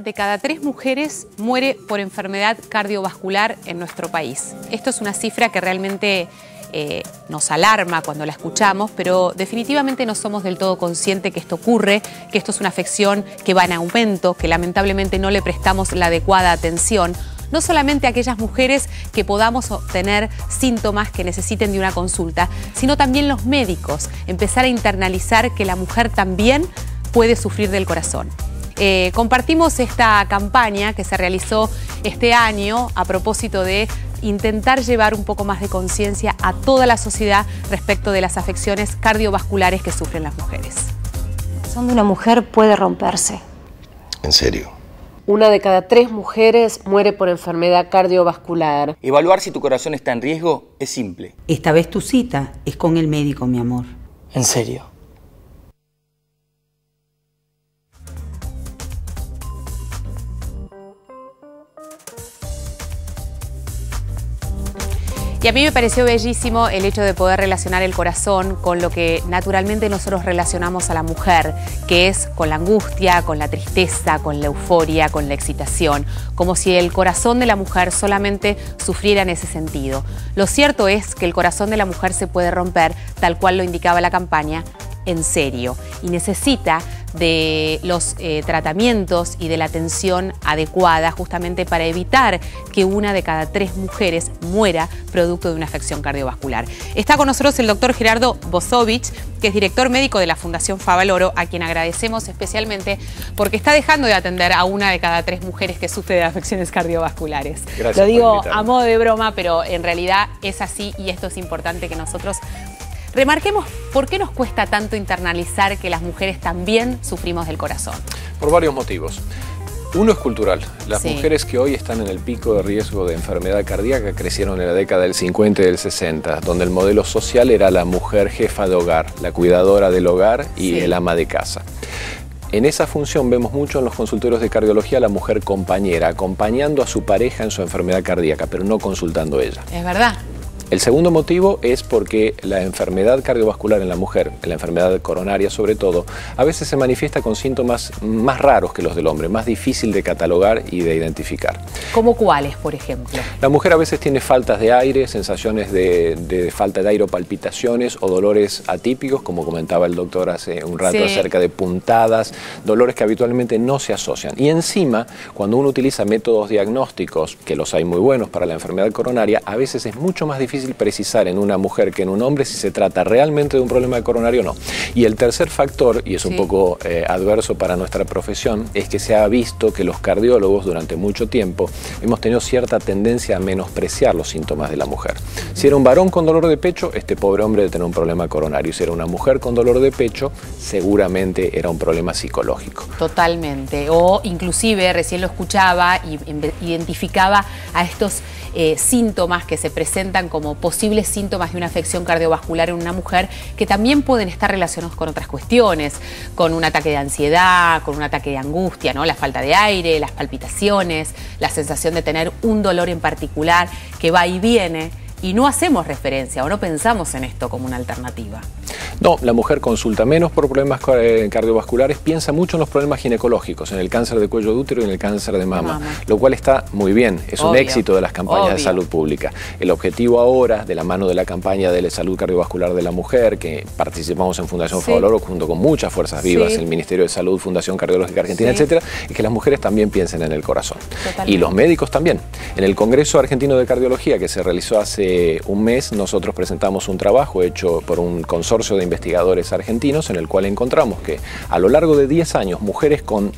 de cada 3 mujeres muere por enfermedad cardiovascular en nuestro país. Esto es una cifra que realmente nos alarma cuando la escuchamos, pero definitivamente no somos del todo conscientes que esto ocurre, que esto es una afección que va en aumento, que lamentablemente no le prestamos la adecuada atención. No solamente a aquellas mujeres que podamos obtener síntomas que necesiten de una consulta, sino también los médicos, empezar a internalizar que la mujer también puede sufrir del corazón. Compartimos esta campaña que se realizó este año a propósito de intentar llevar un poco más de conciencia a toda la sociedad respecto de las afecciones cardiovasculares que sufren las mujeres. El corazón de una mujer puede romperse. ¿En serio? 1 de cada 3 mujeres muere por enfermedad cardiovascular. Evaluar si tu corazón está en riesgo es simple. Esta vez tu cita es con el médico, mi amor. ¿En serio? Y a mí me pareció bellísimo el hecho de poder relacionar el corazón con lo que naturalmente nosotros relacionamos a la mujer, que es con la angustia, con la tristeza, con la euforia, con la excitación, como si el corazón de la mujer solamente sufriera en ese sentido. Lo cierto es que el corazón de la mujer se puede romper, tal cual lo indicaba la campaña, en serio, y necesita de los tratamientos y de la atención adecuada justamente para evitar que 1 de cada 3 mujeres muera producto de una afección cardiovascular. Está con nosotros el doctor Gerardo Bosovich, que es director médico de la Fundación Favaloro, a quien agradecemos especialmente porque está dejando de atender a 1 de cada 3 mujeres que sufre de afecciones cardiovasculares. Gracias. Lo digo a modo de broma, pero en realidad es así y esto es importante que nosotros remarquemos por qué nos cuesta tanto internalizar que las mujeres también sufrimos del corazón. Por varios motivos. Uno es cultural. Las Sí. mujeres que hoy están en el pico de riesgo de enfermedad cardíaca crecieron en la década del 50 y del 60, donde el modelo social era la mujer jefa de hogar, la cuidadora del hogar y Sí. el ama de casa. En esa función vemos mucho en los consultorios de cardiología a la mujer compañera, acompañando a su pareja en su enfermedad cardíaca, pero no consultando ella. Es verdad. El segundo motivo es porque la enfermedad cardiovascular en la mujer, la enfermedad coronaria sobre todo, a veces se manifiesta con síntomas más raros que los del hombre, más difícil de catalogar y de identificar. ¿Cómo cuáles, por ejemplo? La mujer a veces tiene faltas de aire, sensaciones de falta de aire o palpitaciones o dolores atípicos, como comentaba el doctor hace un rato, Sí. acerca de puntadas, dolores que habitualmente no se asocian. Y encima, cuando uno utiliza métodos diagnósticos, que los hay muy buenos para la enfermedad coronaria, a veces es mucho más difícil precisar en una mujer que en un hombre si se trata realmente de un problema coronario o no. Y el tercer factor, y es un poco adverso para nuestra profesión, es que se ha visto que los cardiólogos durante mucho tiempo hemos tenido cierta tendencia a menospreciar los síntomas de la mujer. Si era un varón con dolor de pecho, este pobre hombre debe tener un problema coronario. Si era una mujer con dolor de pecho, seguramente era un problema psicológico. Totalmente. O inclusive, recién lo escuchaba y identificaba a estos síntomas que se presentan como posibles síntomas de una afección cardiovascular en una mujer, que también pueden estar relacionados con otras cuestiones, con un ataque de ansiedad, con un ataque de angustia, ¿no? La falta de aire, las palpitaciones, la sensación de tener un dolor en particular que va y viene, y no hacemos referencia o no pensamos en esto como una alternativa. No, la mujer consulta menos por problemas cardiovasculares, piensa mucho en los problemas ginecológicos, en el cáncer de cuello de útero y en el cáncer de mama, lo cual está muy bien, es un éxito de las campañas de salud pública. El objetivo ahora, de la mano de la campaña de la salud cardiovascular de la mujer, que participamos en Fundación Favaloro junto con muchas fuerzas vivas, el Ministerio de Salud, Fundación Cardiológica Argentina, etcétera, es que las mujeres también piensen en el corazón. Totalmente. Y los médicos también. En el Congreso Argentino de Cardiología, que se realizó hace un mes, nosotros presentamos un trabajo hecho por un consorcio de investigadores argentinos en el cual encontramos que a lo largo de 10 años mujeres con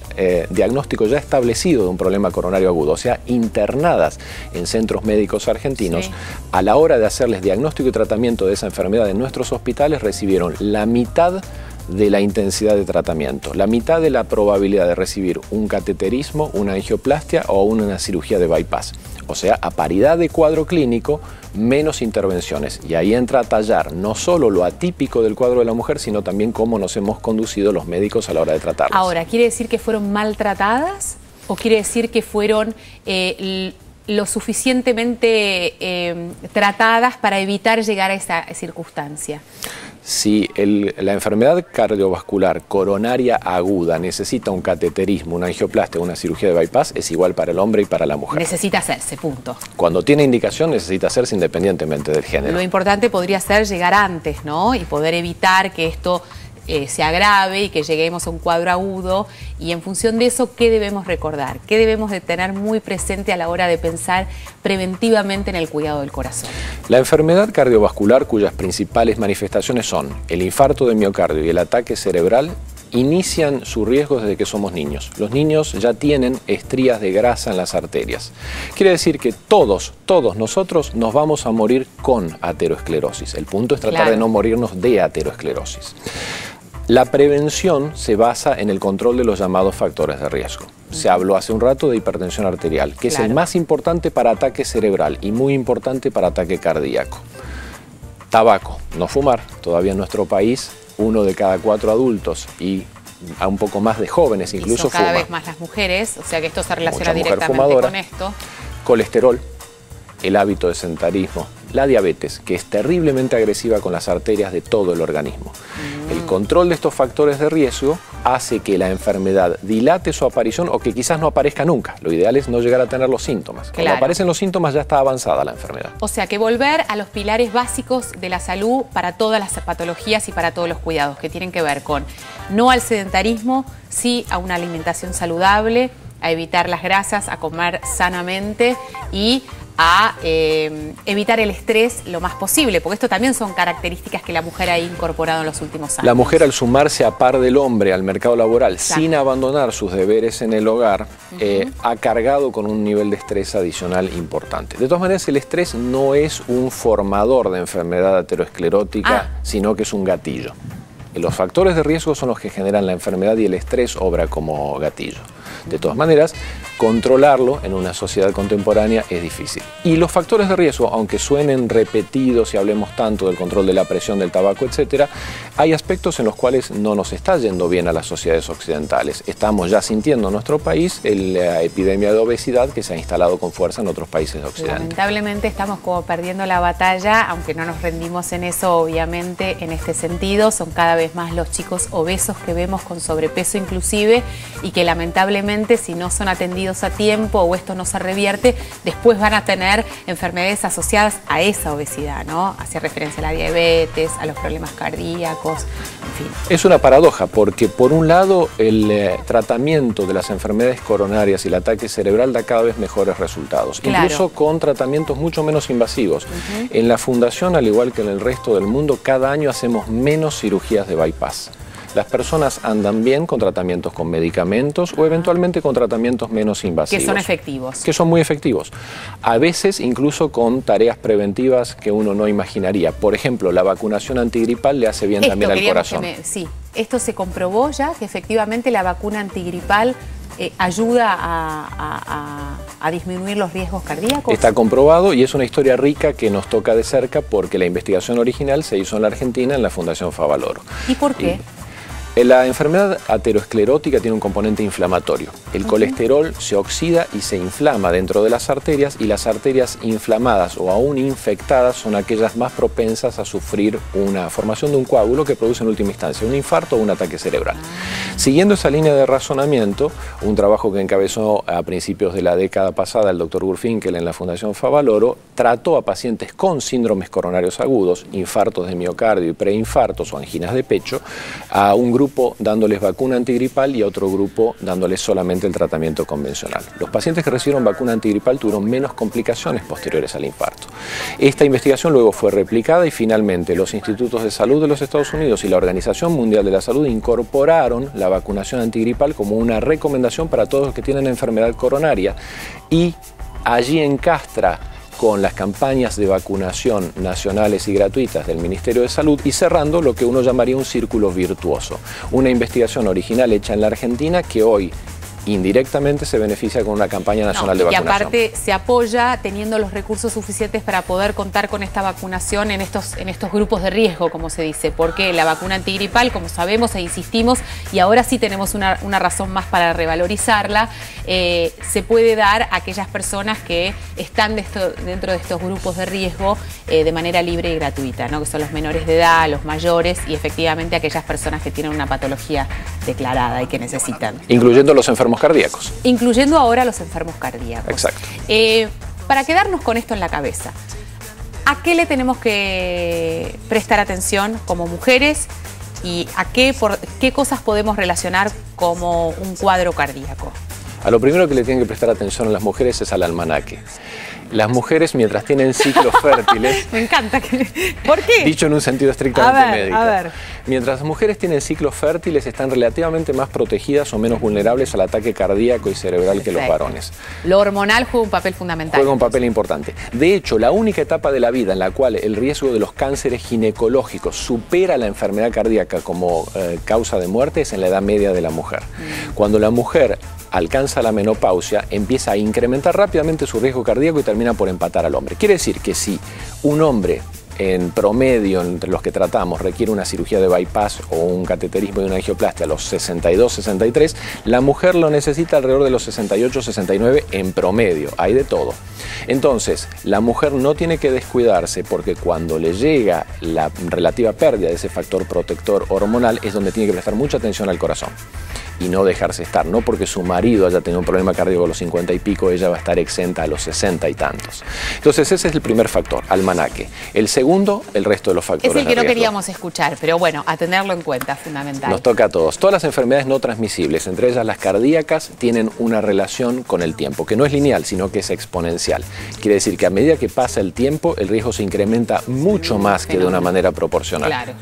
diagnóstico ya establecido de un problema coronario agudo, o sea, internadas en centros médicos argentinos, a la hora de hacerles diagnóstico y tratamiento de esa enfermedad en nuestros hospitales recibieron la mitad de la intensidad de tratamiento, la mitad de la probabilidad de recibir un cateterismo, una angioplastia o una cirugía de bypass. O sea, a paridad de cuadro clínico, menos intervenciones. Y ahí entra a tallar no solo lo atípico del cuadro de la mujer, sino también cómo nos hemos conducido los médicos a la hora de tratarlas. Ahora, ¿quiere decir que fueron maltratadas o quiere decir que fueron lo suficientemente tratadas para evitar llegar a esa circunstancia? Si la enfermedad cardiovascular coronaria aguda necesita un cateterismo, una angioplastia, una cirugía de bypass, es igual para el hombre y para la mujer. Necesita hacerse, punto. Cuando tiene indicación necesita hacerse independientemente del género. Lo importante podría ser llegar antes, ¿no? Y poder evitar que esto se agrave y que lleguemos a un cuadro agudo. Y en función de eso, ¿qué debemos recordar? ¿Qué debemos de tener muy presente a la hora de pensar preventivamente en el cuidado del corazón? La enfermedad cardiovascular, cuyas principales manifestaciones son el infarto de miocardio y el ataque cerebral, inician su riesgo desde que somos niños. Los niños ya tienen estrías de grasa en las arterias. Quiere decir que todos nosotros nos vamos a morir con aterosclerosis. El punto es tratar de no morirnos de aterosclerosis. La prevención se basa en el control de los llamados factores de riesgo. Se habló hace un rato de hipertensión arterial, que es el más importante para ataque cerebral y muy importante para ataque cardíaco. Tabaco, no fumar. Todavía en nuestro país, 1 de cada 4 adultos y a un poco más de jóvenes incluso fuma. Cada vez más las mujeres, o sea que esto se relaciona directamente con esto. Colesterol, el hábito de sedentarismo, la diabetes, que es terriblemente agresiva con las arterias de todo el organismo. El control de estos factores de riesgo hace que la enfermedad dilate su aparición o que quizás no aparezca nunca. Lo ideal es no llegar a tener los síntomas. Cuando aparecen los síntomas ya está avanzada la enfermedad. O sea que volver a los pilares básicos de la salud para todas las patologías y para todos los cuidados, que tienen que ver con no al sedentarismo, sí a una alimentación saludable, a evitar las grasas, a comer sanamente y a evitar el estrés lo más posible, porque esto también son características que la mujer ha incorporado en los últimos años. La mujer, al sumarse a par del hombre al mercado laboral sin abandonar sus deberes en el hogar, ha cargado con un nivel de estrés adicional importante. De todas maneras, el estrés no es un formador de enfermedad aterosclerótica, sino que es un gatillo. Los factores de riesgo son los que generan la enfermedad y el estrés obra como gatillo. De todas maneras, controlarlo en una sociedad contemporánea es difícil. Y los factores de riesgo, aunque suenen repetidos y hablemos tanto del control de la presión, del tabaco, etc., hay aspectos en los cuales no nos está yendo bien a las sociedades occidentales. Estamos ya sintiendo en nuestro país la epidemia de obesidad que se ha instalado con fuerza en otros países de Occidente. Lamentablemente estamos como perdiendo la batalla, aunque no nos rendimos en eso, obviamente, en este sentido. Son cada vez más los chicos obesos que vemos con sobrepeso inclusive y que lamentablemente si no son atendidos a tiempo o esto no se revierte, después van a tener enfermedades asociadas a esa obesidad, ¿no? Hace referencia a la diabetes, a los problemas cardíacos, en fin. Es una paradoja porque por un lado el tratamiento de las enfermedades coronarias y el ataque cerebral da cada vez mejores resultados, incluso con tratamientos mucho menos invasivos. En la Fundación, al igual que en el resto del mundo, cada año hacemos menos cirugías de bypass. Las personas andan bien con tratamientos con medicamentos o eventualmente con tratamientos menos invasivos. Que son efectivos. Que son muy efectivos. A veces incluso con tareas preventivas que uno no imaginaría. Por ejemplo, la vacunación antigripal le hace bien también al corazón. Sí, esto se comprobó ya, que efectivamente la vacuna antigripal ayuda a disminuir los riesgos cardíacos. Está comprobado y es una historia rica que nos toca de cerca porque la investigación original se hizo en la Argentina en la Fundación Favaloro. ¿Y por qué? La enfermedad aterosclerótica tiene un componente inflamatorio. El colesterol se oxida y se inflama dentro de las arterias y las arterias inflamadas o aún infectadas son aquellas más propensas a sufrir una formación de un coágulo que produce en última instancia un infarto o un ataque cerebral. Siguiendo esa línea de razonamiento, un trabajo que encabezó a principios de la década pasada el doctor Gurfinkel en la Fundación Favaloro, trató a pacientes con síndromes coronarios agudos, infartos de miocardio y preinfartos o anginas de pecho, a un grupo dándoles vacuna antigripal y a otro grupo dándoles solamente el tratamiento convencional. Los pacientes que recibieron vacuna antigripal tuvieron menos complicaciones posteriores al infarto. Esta investigación luego fue replicada y finalmente los institutos de salud de los Estados Unidos y la Organización Mundial de la Salud incorporaron la vacunación antigripal como una recomendación para todos los que tienen enfermedad coronaria y allí encastra con las campañas de vacunación nacionales y gratuitas del Ministerio de Salud y cerrando lo que uno llamaría un círculo virtuoso. Una investigación original hecha en la Argentina que hoy indirectamente se beneficia con una campaña nacional de vacunación. Y aparte se apoya teniendo los recursos suficientes para poder contar con esta vacunación en estos grupos de riesgo, como se dice, porque la vacuna antigripal, como sabemos e insistimos, y ahora sí tenemos una razón más para revalorizarla, se puede dar a aquellas personas que están dentro de estos grupos de riesgo de manera libre y gratuita, ¿no? Que son los menores de edad, los mayores y efectivamente aquellas personas que tienen una patología declarada y que necesitan. Incluyendo los enfermos cardíacos. Incluyendo ahora los enfermos cardíacos. Exacto. Para quedarnos con esto en la cabeza, ¿a qué le tenemos que prestar atención como mujeres y a qué cosas podemos relacionar como un cuadro cardíaco? A lo primero que le tienen que prestar atención a las mujeres es al almanaque. Las mujeres, mientras tienen ciclos fértiles... Me encanta. ¿Por qué? Dicho en un sentido estrictamente médico. A ver. Mientras las mujeres tienen ciclos fértiles, están relativamente más protegidas o menos vulnerables al ataque cardíaco y cerebral que los varones. Lo hormonal juega un papel fundamental. Juega un papel importante. De hecho, la única etapa de la vida en la cual el riesgo de los cánceres ginecológicos supera la enfermedad cardíaca como causa de muerte es en la edad media de la mujer. Cuando la mujer alcanza la menopausia, empieza a incrementar rápidamente su riesgo cardíaco y termina por empatar al hombre. Quiere decir que si un hombre en promedio, entre los que tratamos, requiere una cirugía de bypass o un cateterismo y una angioplastia a los 62, 63, la mujer lo necesita alrededor de los 68, 69 en promedio. Hay de todo. Entonces, la mujer no tiene que descuidarse porque cuando le llega la relativa pérdida de ese factor protector hormonal es donde tiene que prestar mucha atención al corazón y no dejarse estar. No porque su marido haya tenido un problema cardíaco a los 50 y pico, ella va a estar exenta a los 60 y tantos. Entonces ese es el primer factor, almanaque. El segundo, el resto de los factores de riesgo. Es el que no queríamos escuchar, pero bueno, a tenerlo en cuenta, fundamental. Nos toca a todos. Todas las enfermedades no transmisibles, entre ellas las cardíacas, tienen una relación con el tiempo, que no es lineal, sino que es exponencial. Quiere decir que a medida que pasa el tiempo, el riesgo se incrementa mucho más que de una manera proporcional. Claro.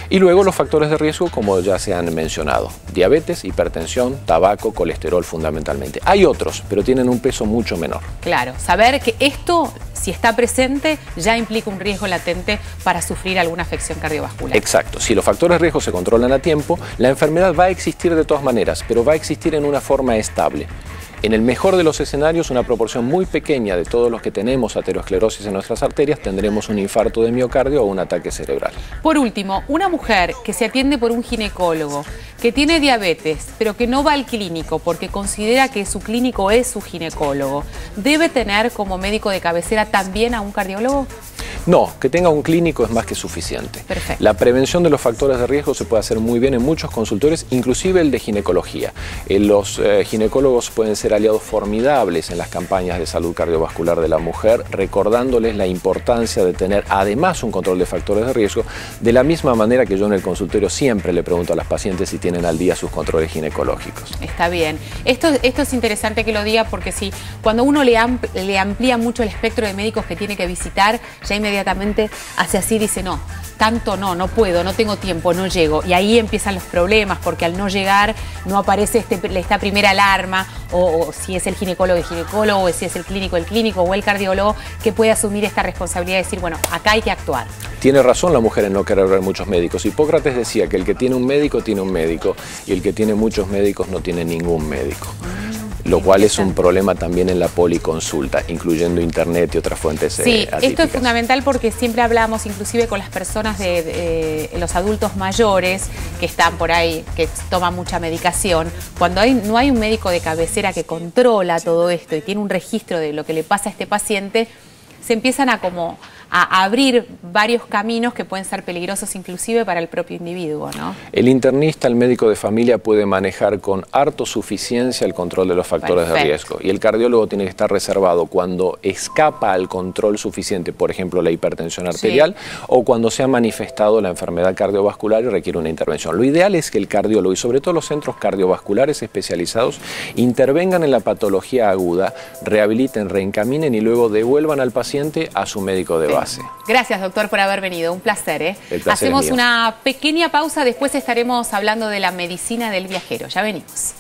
Y luego los factores de riesgo, como ya se han mencionado, diabetes, hipertensión, tabaco, colesterol fundamentalmente. Hay otros, pero tienen un peso mucho menor. Claro, saber que esto, si está presente, ya implica un riesgo latente para sufrir alguna afección cardiovascular. Exacto. Si los factores de riesgo se controlan a tiempo, la enfermedad va a existir de todas maneras, pero va a existir en una forma estable. En el mejor de los escenarios, una proporción muy pequeña de todos los que tenemos aterosclerosis en nuestras arterias tendremos un infarto de miocardio o un ataque cerebral. Por último, una mujer que se atiende por un ginecólogo, que tiene diabetes, pero que no va al clínico porque considera que su clínico es su ginecólogo, ¿debe tener como médico de cabecera también a un cardiólogo? No, que tenga un clínico es más que suficiente. Perfecto. La prevención de los factores de riesgo se puede hacer muy bien en muchos consultores, inclusive el de ginecología. Los ginecólogos pueden ser aliados formidables en las campañas de salud cardiovascular de la mujer, recordándoles la importancia de tener además un control de factores de riesgo, de la misma manera que yo en el consultorio siempre le pregunto a las pacientes si tienen al día sus controles ginecológicos. Está bien. Esto es interesante que lo diga porque si cuando uno le amplía mucho el espectro de médicos que tiene que visitar, ya inmediatamente hace así y dice no, tanto no puedo, no tengo tiempo, no llego. Y ahí empiezan los problemas porque al no llegar no aparece esta primera alarma o si es el ginecólogo o si es el clínico o el cardiólogo que puede asumir esta responsabilidad de decir, bueno, acá hay que actuar. Tiene razón la mujer en no querer ver muchos médicos. Hipócrates decía que el que tiene un médico tiene un médico y el que tiene muchos médicos no tiene ningún médico. Lo cual es un problema también en la policonsulta, incluyendo internet y otras fuentes atípicas. Esto es fundamental porque siempre hablamos inclusive con las personas de los adultos mayores que están por ahí, que toman mucha medicación. Cuando no hay un médico de cabecera que controla todo esto y tiene un registro de lo que le pasa a este paciente, se empiezan a abrir varios caminos que pueden ser peligrosos inclusive para el propio individuo, ¿no? El internista, el médico de familia puede manejar con harto suficiencia el control de los factores de riesgo y el cardiólogo tiene que estar reservado cuando escapa al control suficiente, por ejemplo la hipertensión arterial o cuando se ha manifestado la enfermedad cardiovascular y requiere una intervención. Lo ideal es que el cardiólogo y sobre todo los centros cardiovasculares especializados intervengan en la patología aguda, rehabiliten, reencaminen y luego devuelvan al paciente a su médico de base. Gracias, doctor, por haber venido. Un placer, ¿eh? El placer Hacemos es mío. una pequeña pausa, después estaremos hablando de la medicina del viajero. Ya venimos.